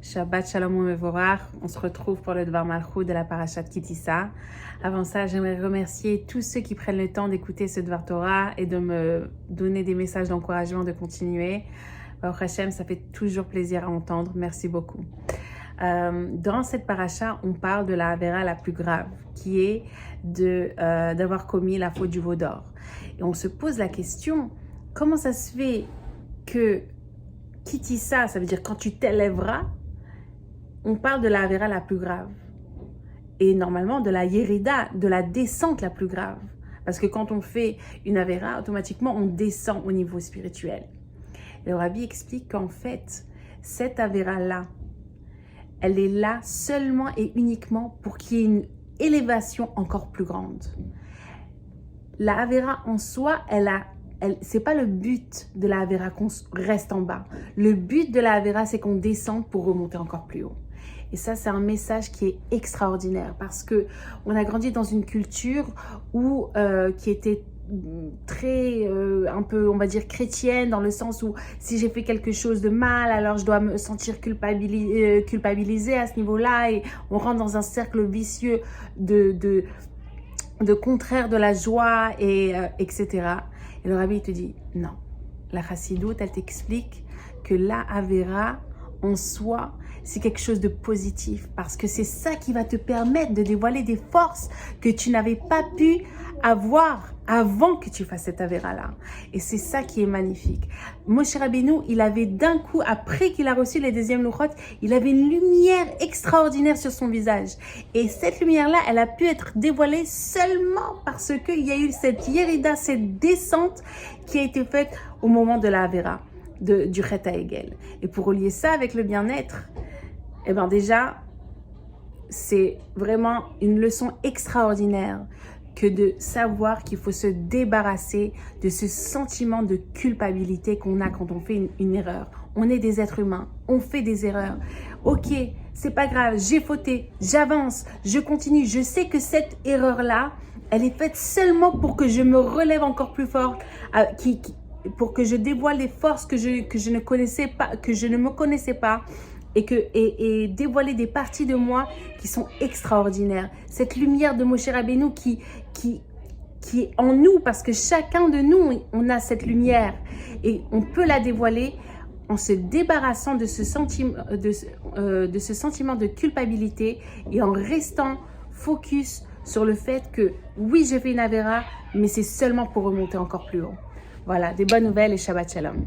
Shabbat Shalom Umevorach. On se retrouve pour le Dvar Malchut de la Parashat Ki Tisa. Avant ça, j'aimerais remercier tous ceux qui prennent le temps d'écouter ce Dvar Torah et de me donner des messages d'encouragement de continuer. Baruch Hashem, ça fait toujours plaisir à entendre. Merci beaucoup. Dans cette paracha, on parle de la Avera la plus grave, qui est d'avoir commis la faute du veau d'or. Et on se pose la question, comment ça se fait que Ki Tisa, ça veut dire quand tu t'élèveras, on parle de la Avera la plus grave. Et normalement de la Yerida, de la descente la plus grave. Parce que quand on fait une Avera, automatiquement on descend au niveau spirituel. Et le Rabbi explique qu'en fait, cette Avera-là, elle est là seulement et uniquement pour qu'il y ait une élévation encore plus grande. La Avera en soi, c'est pas le but de la Avera qu'on reste en bas. Le but de la Avera, c'est qu'on descende pour remonter encore plus haut. Et ça, c'est un message qui est extraordinaire parce que on a grandi dans une culture qui était très, un peu, on va dire, chrétienne, dans le sens où si j'ai fait quelque chose de mal, alors je dois me sentir culpabilisée à ce niveau-là, et on rentre dans un cercle vicieux de contraire de la joie, etc. Et le Rabbi te dit, non, la Chassidoute, elle t'explique que la Avera, en soi, c'est quelque chose de positif, parce que c'est ça qui va te permettre de dévoiler des forces que tu n'avais pas pu avoir avant que tu fasses cette Avera-là. Et c'est ça qui est magnifique. Moshe Rabbeinu, il avait d'un coup, après qu'il a reçu les deuxièmes Louchot, il avait une lumière extraordinaire sur son visage. Et cette lumière-là, elle a pu être dévoilée seulement parce qu'il y a eu cette Yerida, cette descente qui a été faite au moment de la Avera, du Chet HaEgel. Et pour relier ça avec le bien-être, eh bien déjà, c'est vraiment une leçon extraordinaire que de savoir qu'il faut se débarrasser de ce sentiment de culpabilité qu'on a quand on fait une erreur. On est des êtres humains, on fait des erreurs. Ok, c'est pas grave, j'ai fauté, j'avance, je continue. Je sais que cette erreur-là, elle est faite seulement pour que je me relève encore plus fort, pour que je dévoile les forces que je ne connaissais pas, que je ne me connaissais pas. Et dévoiler des parties de moi qui sont extraordinaires. Cette lumière de Moshe Rabbeinu qui est en nous, parce que chacun de nous, on a cette lumière. Et on peut la dévoiler en se débarrassant de ce sentiment de culpabilité et en restant focus sur le fait que oui, j'ai fait une Avera, mais c'est seulement pour remonter encore plus haut. Voilà, des bonnes nouvelles et Shabbat Shalom.